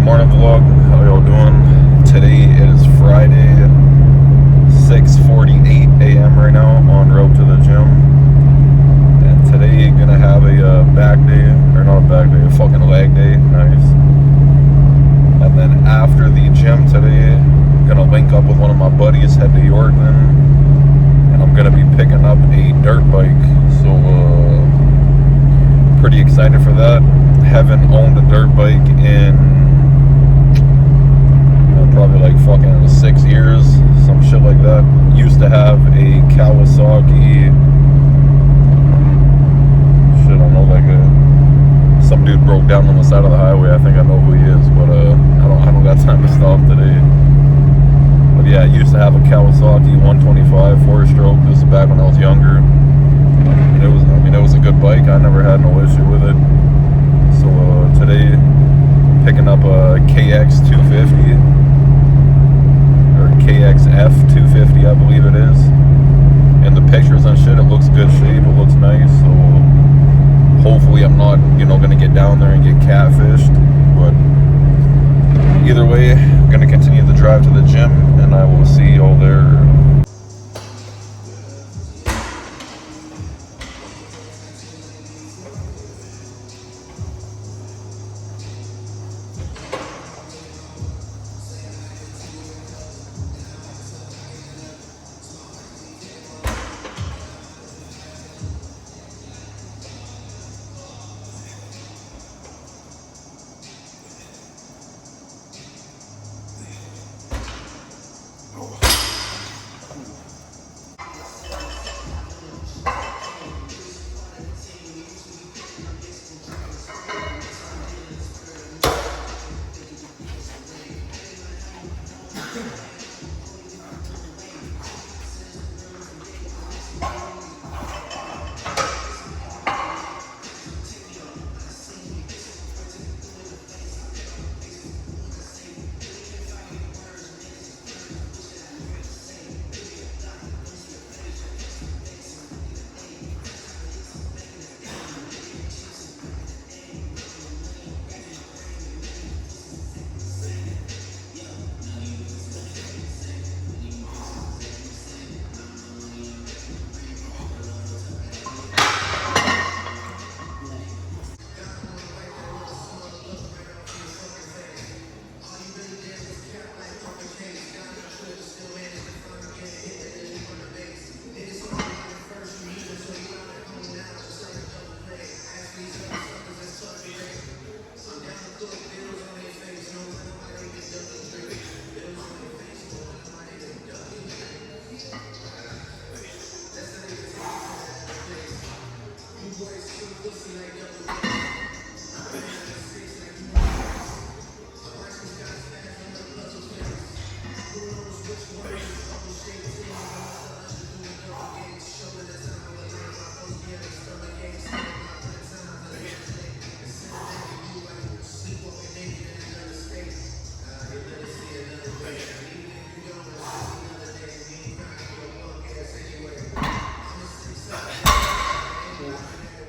Morning vlog, how y'all doing? Today is Friday, 6:48 a.m. right now, en route to the gym. And today gonna have a back day, or not a back day, a fucking leg day, nice. And then after the gym today, gonna link up with one of my buddies, head to Yorkton, and I'm gonna be picking up a dirt bike. So pretty excited for that. Haven't owned a dirt bike in probably like fucking 6 years, some shit like that. Used to have a Kawasaki, shit, I don't know, like some dude broke down on the side of the highway. I think I know who he is, but I don't got time to stop today. But yeah, I used to have a Kawasaki 125 4-stroke. This is back when I was younger. And it was a good bike. I never had no issue with it. So today, picking up a KX 250. Or KXF 250, I believe it is. And the pictures and shit, it looks good shape, it looks nice, so hopefully I'm not, gonna get down there and get catfished. But either way, I'm gonna continue the drive to the gym, and I will see y'all there.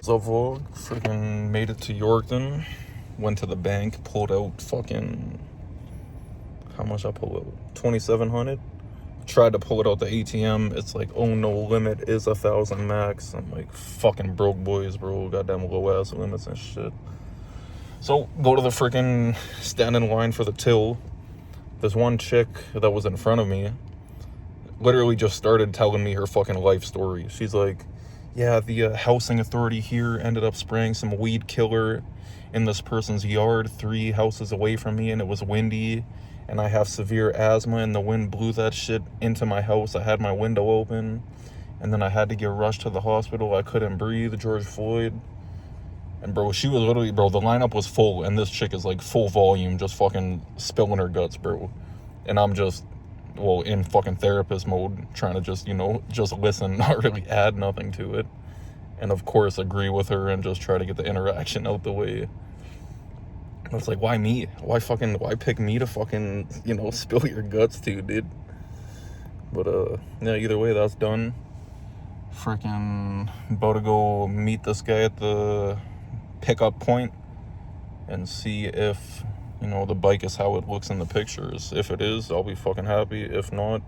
So vlog, freaking made it to Yorkton, went to the bank, pulled out fucking, how much I pulled out? 2,700. Tried to pull it out the ATM. It's like, oh no, limit is 1,000 max. I'm like, fucking broke boys, bro. Goddamn low ass limits and shit. So go to the freaking stand in line for the till. There's one chick that was in front of me, literally just started telling me her fucking life story. She's like, yeah, the housing authority here ended up spraying some weed killer in this person's yard 3 houses away from me, and it was windy, and I have severe asthma, and the wind blew that shit into my house. I had my window open, and then I had to get rushed to the hospital. I couldn't breathe, George Floyd. And bro, she was literally, bro, the lineup was full, and this chick is like full volume, just fucking spilling her guts, bro. And I'm just, well, in fucking therapist mode, trying to just, just listen, not really add nothing to it. And of course, agree with her and just try to get the interaction out the way. I was like, why me? Why pick me to fucking, spill your guts to, dude? But, yeah, either way, that's done. Freaking about to go meet this guy at the pickup point and see if, you know, the bike is how it looks in the pictures. If it is, I'll be fucking happy. If not,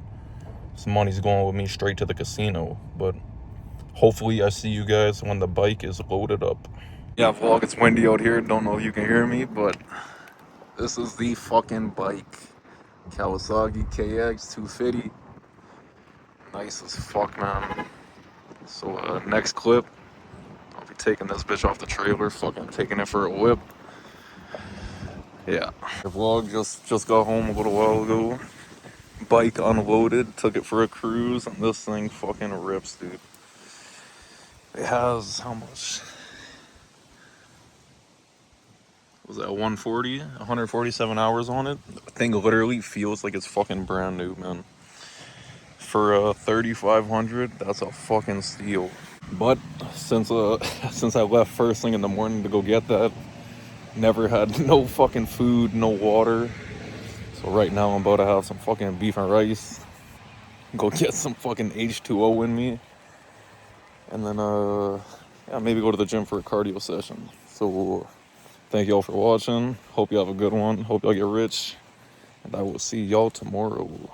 some money's going with me straight to the casino. But hopefully I see you guys when the bike is loaded up. Yeah, vlog, it's windy out here. Don't know if you can hear me, but this is the fucking bike. Kawasaki KX 250. Nice as fuck, man. So, next clip, I'll be taking this bitch off the trailer, fucking taking it for a whip. Yeah. The vlog just got home a little while ago. Bike unloaded, took it for a cruise, and this thing fucking rips, dude. It has, how much? Was that 140? 147 hours on it? The thing literally feels like it's fucking brand new, man. For 3,500, that's a fucking steal. But since since I left first thing in the morning to go get that, never had no fucking food, no water. So right now I'm about to have some fucking beef and rice. Go get some fucking H2O in me. And then yeah, maybe go to the gym for a cardio session. So thank y'all for watching. Hope you have a good one. Hope y'all get rich. And I will see y'all tomorrow.